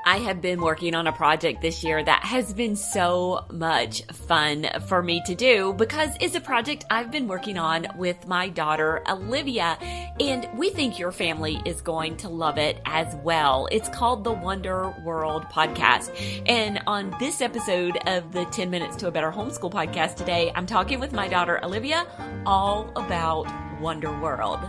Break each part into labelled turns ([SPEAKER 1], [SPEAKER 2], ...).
[SPEAKER 1] I have been working on a project this year that has been so much fun for me to do because it's a project I've been working on with my daughter, Olivia, and we think your family is going to love it as well. It's called the Wonder World Podcast. And on this episode of the 10 Minutes to a Better Homeschool podcast today, I'm talking with my daughter, Olivia, all about Wonder World.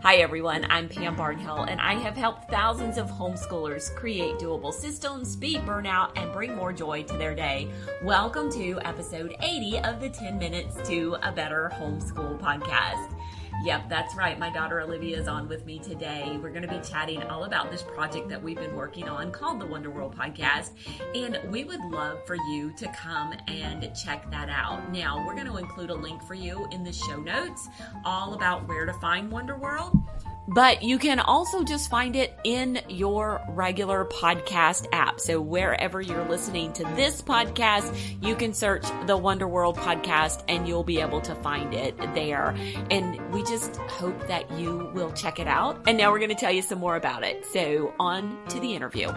[SPEAKER 1] Hi everyone, I'm Pam Barnhill, and I have helped thousands of homeschoolers create doable systems, beat burnout, and bring more joy to their day. Welcome to episode 80 of the 10 Minutes to a Better Homeschool podcast. Yep, that's right. My daughter Olivia is on with me today. We're going to be chatting all about this project that we've been working on called the Wonder World Podcast, and we would love for you to come and check that out. Now, we're going to include a link for you in the show notes all about where to find Wonder World. But you can also just find it in your regular podcast app. So wherever you're listening to this podcast, you can search the Wonder World Podcast and you'll be able to find it there. And we just hope that you will check it out. And now we're going to tell you some more about it. So on to the interview.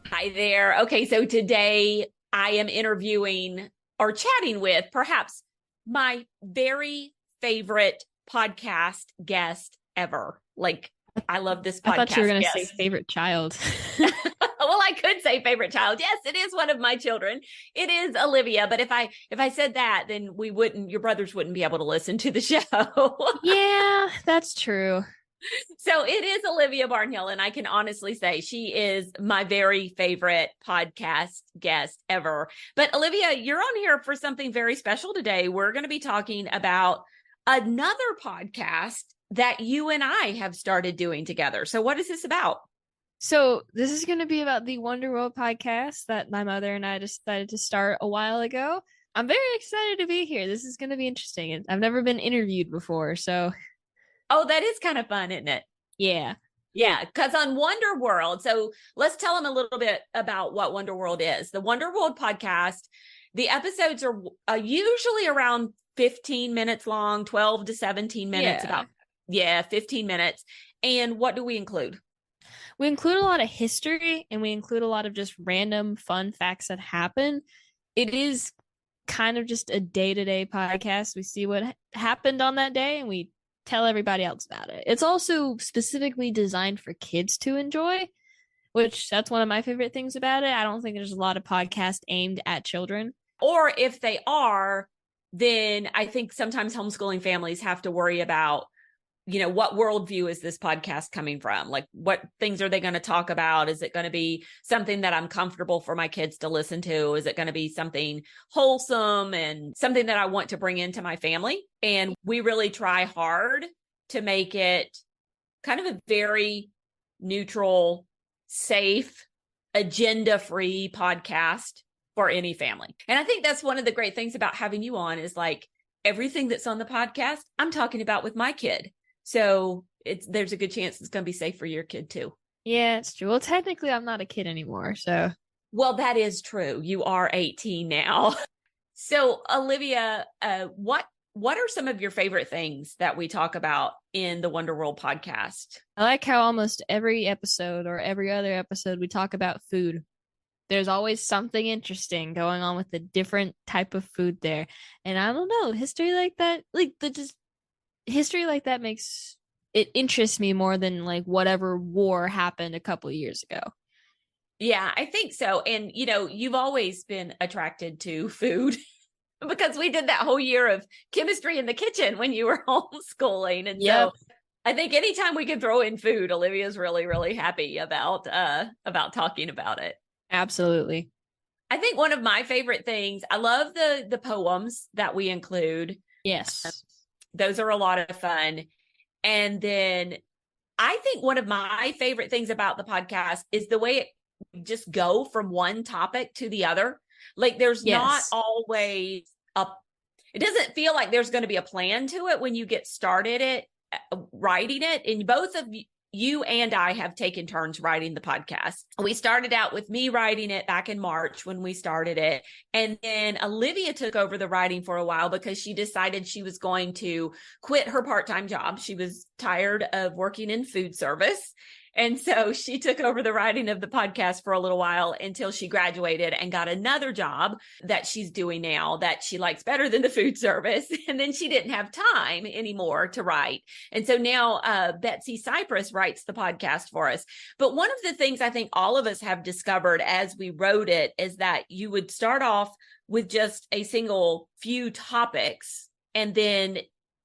[SPEAKER 1] Hi there. Okay, so today I am interviewing or chatting with perhaps my very favorite podcast guest ever. Like, I love this podcast.
[SPEAKER 2] I thought you were going to say favorite child.
[SPEAKER 1] Well, I could say favorite child. Yes, it is one of my children. It is Olivia. But if I said that, then your brothers wouldn't be able to listen to the show.
[SPEAKER 2] Yeah, that's true.
[SPEAKER 1] So it is Olivia Barnhill, and I can honestly say she is my very favorite podcast guest ever. But Olivia, you're on here for something very special today. We're going to be talking about another podcast that you and I have started doing together. So what is this about?
[SPEAKER 2] So this is going to be about the Wonder World podcast that my mother and I decided to start a while ago. I'm very excited to be here. This is going to be interesting. I've never been interviewed before, so.
[SPEAKER 1] Oh, that is kind of fun, isn't it?
[SPEAKER 2] Yeah.
[SPEAKER 1] Yeah, because on Wonder World, so let's tell them a little bit about what Wonder World is. The Wonder World podcast, the episodes are usually around 15 minutes long, 12 to 17 minutes,
[SPEAKER 2] yeah.
[SPEAKER 1] 15 minutes. And what do we include?
[SPEAKER 2] We include a lot of history, and we include a lot of just random fun facts that happen. It is kind of just a day-to-day podcast. We see what happened on that day, and we tell everybody else about it. It's also specifically designed for kids to enjoy, which that's one of my favorite things about it. I don't think there's a lot of podcasts aimed at children.
[SPEAKER 1] Or if they are, then I think sometimes homeschooling families have to worry about, what worldview is this podcast coming from? Like, what things are they going to talk about? Is it going to be something that I'm comfortable for my kids to listen to? Is it going to be something wholesome and something that I want to bring into my family? And we really try hard to make it kind of a very neutral, safe, agenda-free podcast for any family. And I think that's one of the great things about having you on is like everything that's on the podcast, I'm talking about with my kid. So there's a good chance it's going to be safe for your kid too.
[SPEAKER 2] Yeah, it's true. Well, technically I'm not a kid anymore, so.
[SPEAKER 1] Well, that is true. You are 18 now. So Olivia, what are some of your favorite things that we talk about in the Wonder World podcast?
[SPEAKER 2] I like how almost every episode or every other episode we talk about food. There's always something interesting going on with a different type of food there. And I don't know, history like that makes it interest me more than like whatever war happened a couple of years ago.
[SPEAKER 1] Yeah, I think so. And, you've always been attracted to food because we did that whole year of chemistry in the kitchen when you were homeschooling. And so I think anytime we can throw in food, Olivia's really, really happy about talking about it.
[SPEAKER 2] Absolutely.
[SPEAKER 1] I think one of my favorite things, I love the poems that we include.
[SPEAKER 2] Yes.
[SPEAKER 1] Those are a lot of fun. And then I think one of my favorite things about the podcast is the way it just go from one topic to the other. Like there's not always it doesn't feel like there's going to be a plan to it when you get started writing it. And both of you and I have taken turns writing the podcast. We started out with me writing it back in March when we started it. And then Olivia took over the writing for a while because she decided she was going to quit her part-time job. She was tired of working in food service. And so she took over the writing of the podcast for a little while until she graduated and got another job that she's doing now that she likes better than the food service. And then she didn't have time anymore to write. And so now Betsy Cypress writes the podcast for us. But one of the things I think all of us have discovered as we wrote it is that you would start off with just a single few topics, and then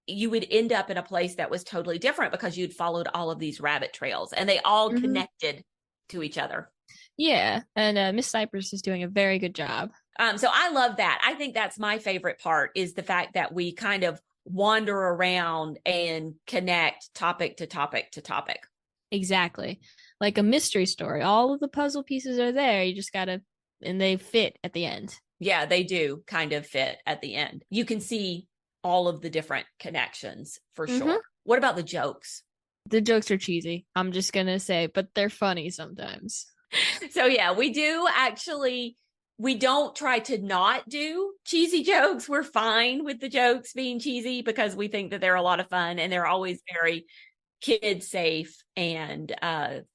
[SPEAKER 1] you would end up in a place that was totally different because you'd followed all of these rabbit trails and they all connected to each other.
[SPEAKER 2] Yeah. And Miss Cypress is doing a very good job.
[SPEAKER 1] So I love that. I think that's my favorite part, is the fact that we kind of wander around and connect topic to topic to topic.
[SPEAKER 2] Exactly. Like a mystery story. All of the puzzle pieces are there. You just gotta, and they fit at the end.
[SPEAKER 1] Yeah, they do kind of fit at the end. You can see all of the different connections for sure. What about the jokes?
[SPEAKER 2] The jokes are cheesy, I'm just gonna say, but they're funny sometimes.
[SPEAKER 1] So yeah, we do actually, we don't try to not do cheesy jokes. We're fine with the jokes being cheesy because we think that they're a lot of fun and they're always very kid safe and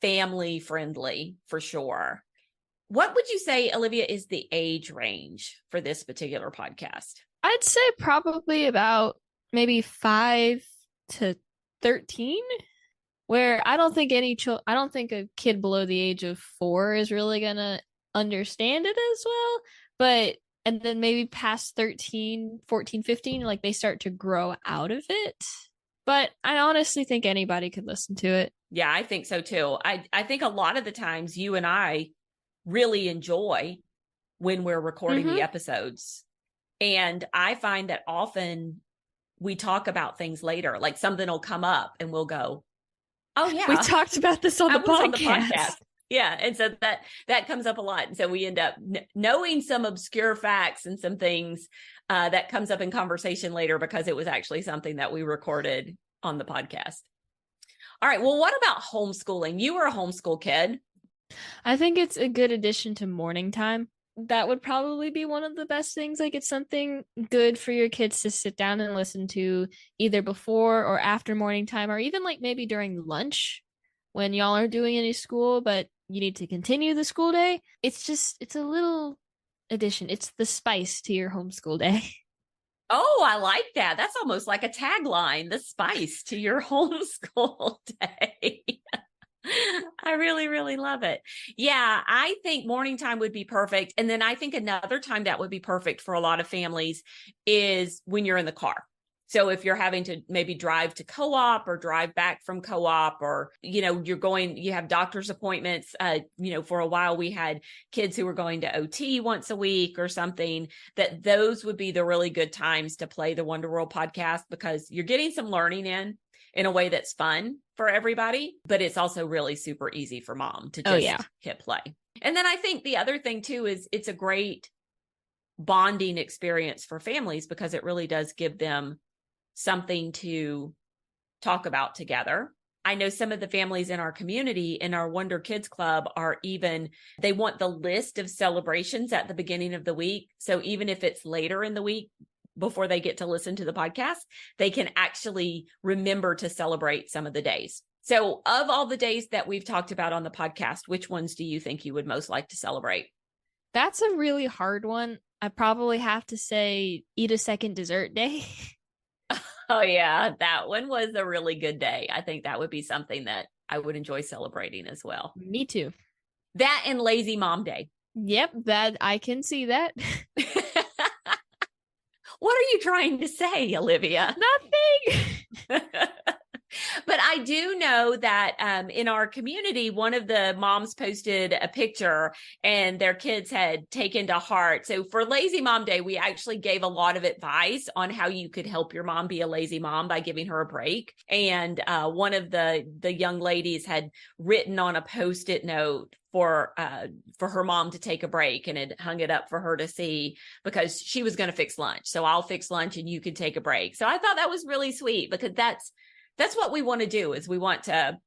[SPEAKER 1] family friendly for sure. What would you say, Olivia, is the age range for this particular podcast?
[SPEAKER 2] I'd say probably about maybe 5 to 13, where I don't think I don't think a kid below the age of 4 is really gonna understand it as well. But and then maybe past 13, 14, 15, like they start to grow out of it. But I honestly think anybody could listen to it.
[SPEAKER 1] Yeah, I think so too. I think a lot of the times you and I really enjoy when we're recording the episodes. And I find that often we talk about things later, like something will come up and we'll go, oh yeah,
[SPEAKER 2] we talked about this on the podcast.
[SPEAKER 1] Yeah. And so that comes up a lot. And so we end up knowing some obscure facts and some things that comes up in conversation later because it was actually something that we recorded on the podcast. All right. Well, what about homeschooling? You were a homeschool kid.
[SPEAKER 2] I think it's a good addition to morning time. That would probably be one of the best things. Like, it's something good for your kids to sit down and listen to either before or after morning time, or even like maybe during lunch when y'all aren't doing any school, but you need to continue the school day. It's a little addition. It's the spice to your homeschool day.
[SPEAKER 1] Oh, I like that. That's almost like a tagline, the spice to your homeschool day. I really, really love it. Yeah, I think morning time would be perfect. And then I think another time that would be perfect for a lot of families is when you're in the car. So if you're having to maybe drive to co-op or drive back from co-op, or, you have doctor's appointments. For a while we had kids who were going to OT once a week or something, that those would be the really good times to play the Wonder World podcast, because you're getting some learning in a way that's fun for everybody, but it's also really super easy for mom to just hit play. And then I think the other thing too is it's a great bonding experience for families because it really does give them something to talk about together. I know some of the families in our community, in our Wonder Kids Club, they want the list of celebrations at the beginning of the week. So even if it's later in the week, before they get to listen to the podcast, they can actually remember to celebrate some of the days. So of all the days that we've talked about on the podcast, which ones do you think you would most like to celebrate?
[SPEAKER 2] That's a really hard one. I probably have to say eat a second dessert day.
[SPEAKER 1] Oh yeah, that one was a really good day. I think that would be something that I would enjoy celebrating as well.
[SPEAKER 2] Me too.
[SPEAKER 1] That and Lazy Mom Day.
[SPEAKER 2] Yep, that I can see that.
[SPEAKER 1] What are you trying to say, Olivia?
[SPEAKER 2] Nothing.
[SPEAKER 1] But I do know that in our community, one of the moms posted a picture and their kids had taken to heart. So for Lazy Mom Day, we actually gave a lot of advice on how you could help your mom be a lazy mom by giving her a break. And one of the young ladies had written on a Post-it note for her mom to take a break, and had hung it up for her to see because she was going to fix lunch. So I'll fix lunch and you can take a break. So I thought that was really sweet, because that's what we want to do, is we want to,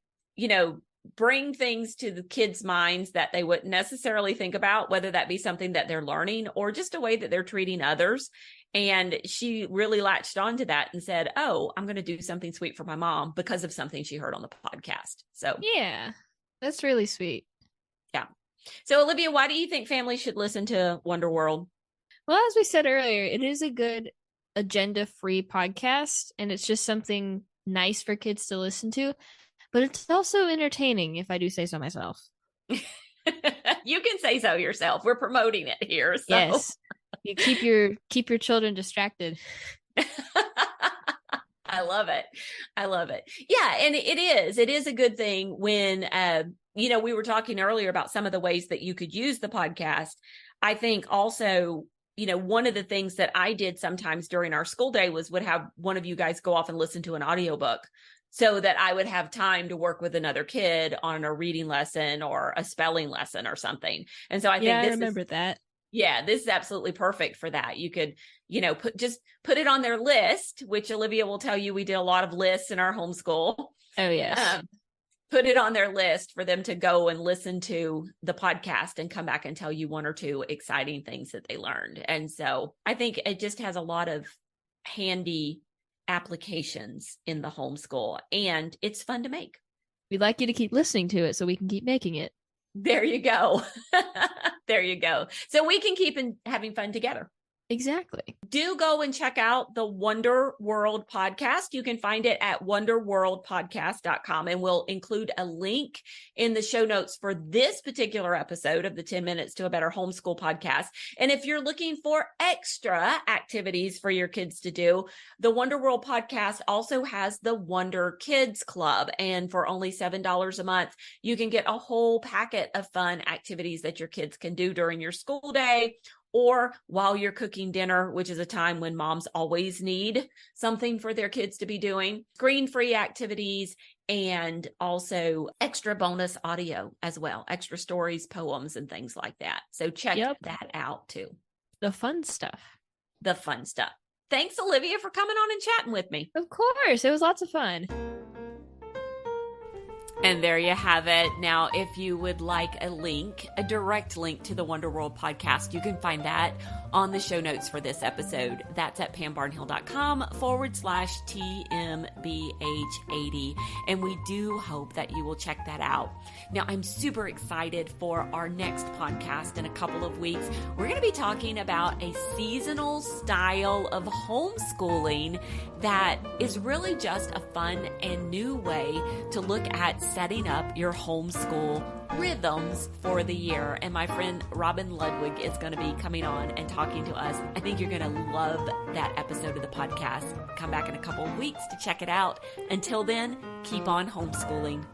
[SPEAKER 1] bring things to the kids' minds that they wouldn't necessarily think about, whether that be something that they're learning or just a way that they're treating others. And she really latched onto that and said, oh, I'm going to do something sweet for my mom because of something she heard on the podcast. So
[SPEAKER 2] yeah, That's really sweet.
[SPEAKER 1] Yeah. So Olivia, why do you think families should listen to Wonder World?
[SPEAKER 2] Well, as we said earlier, it is a good agenda-free podcast, and it's just something nice for kids to listen to, but it's also entertaining, if I do say so myself.
[SPEAKER 1] You can say so yourself. We're promoting it here. So.
[SPEAKER 2] Yes. You keep your children distracted.
[SPEAKER 1] I love it. I love it. Yeah. And it is a good thing when, we were talking earlier about some of the ways that you could use the podcast. I think also, one of the things that I did sometimes during our school day would have one of you guys go off and listen to an audiobook so that I would have time to work with another kid on a reading lesson or a spelling lesson or something. And so I think
[SPEAKER 2] I remember that.
[SPEAKER 1] Yeah, this is absolutely perfect for that. You could, put it on their list, which Olivia will tell you we did a lot of lists in our homeschool.
[SPEAKER 2] Oh, yes.
[SPEAKER 1] Put it on their list for them to go and listen to the podcast and come back and tell you one or two exciting things that they learned. And so I think it just has a lot of handy applications in the homeschool, and it's fun to make.
[SPEAKER 2] We'd like you to keep listening to it so we can keep making it.
[SPEAKER 1] There you go. There you go. So we can keep having fun together.
[SPEAKER 2] Exactly.
[SPEAKER 1] Do go and check out the Wonder World podcast. You can find it at wonderworldpodcast.com, and we'll include a link in the show notes for this particular episode of the 10 Minutes to a Better Homeschool podcast. And if you're looking for extra activities for your kids to do, the Wonder World podcast also has the Wonder Kids Club. And for only $7 a month, you can get a whole packet of fun activities that your kids can do during your school day, or while you're cooking dinner, which is a time when moms always need something for their kids to be doing. Screen-free activities, and also extra bonus audio as well, extra stories, poems, and things like that. So check that out too.
[SPEAKER 2] The fun stuff.
[SPEAKER 1] The fun stuff. Thanks, Olivia, for coming on and chatting with me.
[SPEAKER 2] Of course. It was lots of fun.
[SPEAKER 1] And there you have it. Now, if you would like a direct link to the Wonder World podcast, you can find that on the show notes for this episode. That's at pambarnhill.com/TMBH80. And we do hope that you will check that out. Now, I'm super excited for our next podcast in a couple of weeks. We're going to be talking about a seasonal style of homeschooling that is really just a fun and new way to look at setting up your homeschool rhythms for the year. And my friend Robin Ludwig is going to be coming on and talking to us. I think you're going to love that episode of the podcast. Come back in a couple of weeks to check it out. Until then, keep on homeschooling.